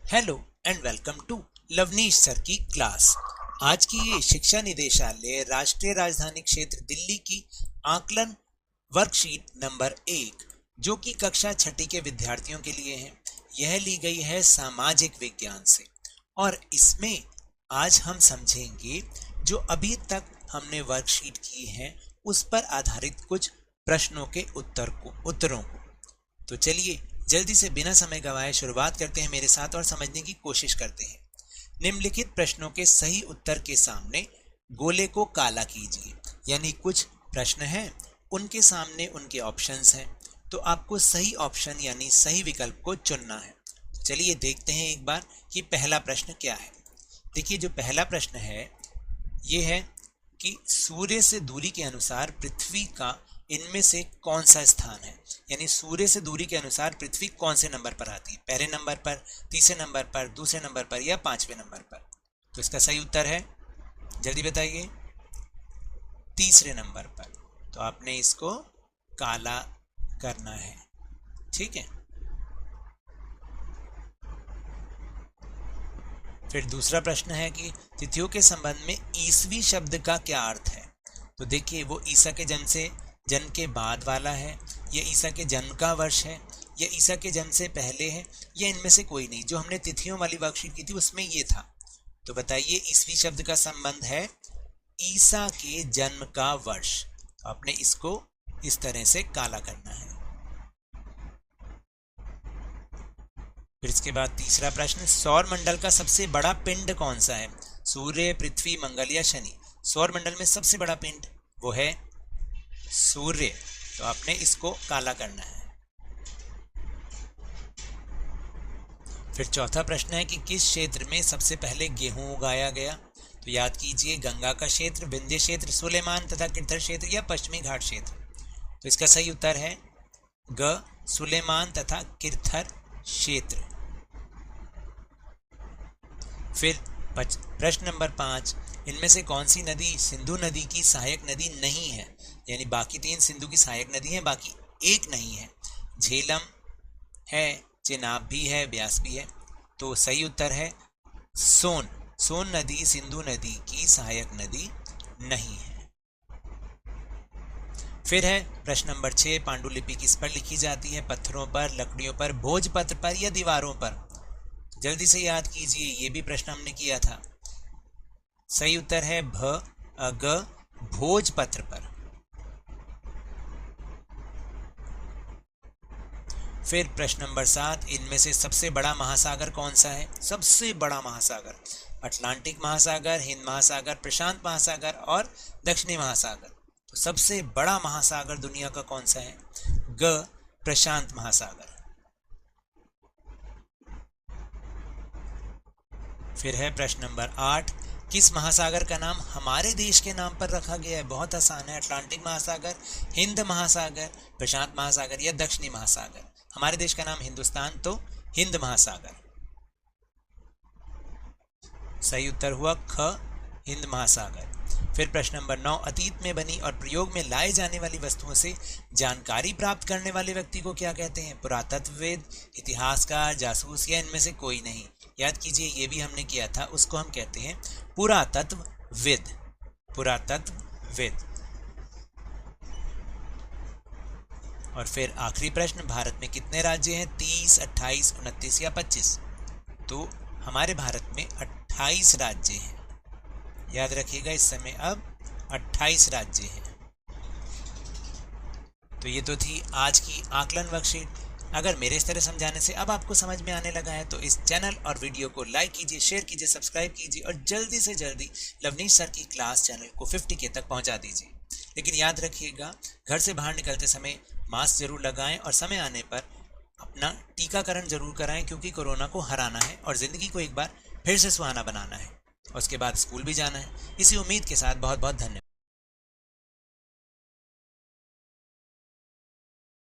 Hello and welcome to Lavneesh sir की क्लास। आज की ये शिक्षा निदेशालय राष्ट्रीय राजधानी क्षेत्र दिल्ली की आकलन वर्कशीट नंबर 1 जो कि कक्षा छठी के विद्यार्थियों के लिए है, यह ली गई है सामाजिक विज्ञान से। और इसमें आज हम समझेंगे जो अभी तक हमने वर्कशीट की है उस पर आधारित कुछ प्रश्नों के उत्तरों को। तो चलिए जल्दी से बिना समय गवाए शुरुआत करते हैं मेरे साथ और समझने की कोशिश करते हैं। निम्नलिखित प्रश्नों के सही उत्तर के सामने गोले को काला कीजिए। यानी कुछ प्रश्न हैं, उनके सामने उनके ऑप्शंस हैं, तो आपको सही ऑप्शन यानी सही विकल्प को चुनना है। चलिए देखते हैं एक बार कि पहला प्रश्न क्या है। देखिए जो पहला प्रश्न है ये है कि सूर्य से दूरी के अनुसार पृथ्वी का इनमें से कौन सा स्थान है। यानी सूर्य से दूरी के अनुसार पृथ्वी कौन से नंबर पर आती है, पहले नंबर पर, तीसरे नंबर पर, दूसरे नंबर पर या पांचवें नंबर पर। तो इसका सही उत्तर है, जल्दी बताइए, तीसरे नंबर पर। तो आपने इसको काला करना है, ठीक है। फिर दूसरा प्रश्न है कि तिथियों के संबंध में ईसवी शब्द का क्या अर्थ है। तो देखिए वो ईसा के जन्म के बाद वाला है, या ईसा के जन्म का वर्ष है, या ईसा के जन्म से पहले है, या इनमें से कोई नहीं। जो हमने तिथियों वाली वर्कशीट की थी उसमें ये था। तो बताइए ईसवी शब्द का संबंध है ईसा के जन्म का वर्ष। तो आपने इसको इस तरह से काला करना है। फिर इसके बाद तीसरा प्रश्न, सौर मंडल का सबसे बड़ा पिंड कौन सा है। सूर्य, पृथ्वी, मंगल या शनि। सौर मंडल में सबसे बड़ा पिंड वो है सूर्य। तो आपने इसको काला करना है। फिर चौथा प्रश्न है कि किस क्षेत्र में सबसे पहले गेहूं उगाया गया। तो याद कीजिए गंगा का क्षेत्र, विंध्य क्षेत्र, सुलेमान तथा किरथर क्षेत्र या पश्चिमी घाट क्षेत्र। तो इसका सही उत्तर है ग, सुलेमान तथा किरथर क्षेत्र। फिर प्रश्न नंबर 5, इनमें से कौन सी नदी सिंधु नदी की सहायक नदी नहीं है। यानी बाकी 3 सिंधु की सहायक नदी हैं, बाकी एक नहीं है। झेलम है, चेनाब भी है, ब्यास भी है। तो सही उत्तर है सोन नदी सिंधु नदी की सहायक नदी नहीं है। फिर है प्रश्न नंबर 6, पांडुलिपि किस पर लिखी जाती है। पत्थरों पर, लकड़ियों पर, भोजपत्र पर या दीवारों पर। जल्दी से याद कीजिए, ये भी प्रश्न हमने किया था। सही उत्तर है भोजपत्र पर। फिर प्रश्न नंबर 7, इनमें से सबसे बड़ा महासागर कौन सा है। सबसे बड़ा महासागर अटलांटिक महासागर, हिंद महासागर, प्रशांत महासागर और दक्षिणी महासागर। तो सबसे बड़ा महासागर दुनिया का कौन सा है। ग, प्रशांत महासागर। फिर है प्रश्न नंबर 8, किस महासागर का नाम हमारे देश के नाम पर रखा गया है। बहुत आसान है, अटलांटिक महासागर, हिंद महासागर, प्रशांत महासागर या दक्षिणी महासागर। हमारे देश का नाम हिंदुस्तान, तो हिंद महासागर। सही उत्तर हुआ ख, हिंद महासागर। फिर प्रश्न नंबर 9, अतीत में बनी और प्रयोग में लाए जाने वाली वस्तुओं से जानकारी प्राप्त करने वाले व्यक्ति को क्या कहते हैं। पुरातत्वविद, इतिहासकार, जासूस या इनमें से कोई नहीं। याद कीजिए ये भी हमने किया था, उसको हम कहते हैं पुरातत्वविद। पुरातत्वविद। और फिर आखिरी प्रश्न, भारत में कितने राज्य हैं। 30, 28, 29 या 25। तो हमारे भारत में 28 राज्य हैं। याद रखिएगा इस समय अब 28 राज्य हैं। तो ये तो थी आज की आकलन वर्कशीट। अगर मेरे इस तरह समझाने से अब आपको समझ में आने लगा है तो इस चैनल और वीडियो को लाइक कीजिए, शेयर कीजिए, सब्सक्राइब कीजिए और जल्दी से जल्दी लवनीश सर की क्लास चैनल को 50K तक पहुंचा दीजिए। लेकिन याद रखिएगा घर से बाहर निकलते समय मास्क जरूर लगाएं और समय आने पर अपना टीकाकरण जरूर कराएं, क्योंकि कोरोना को हराना है और ज़िंदगी को एक बार फिर से सुहाना बनाना है। और उसके बाद स्कूल भी जाना है। इसी उम्मीद के साथ बहुत बहुत धन्यवाद।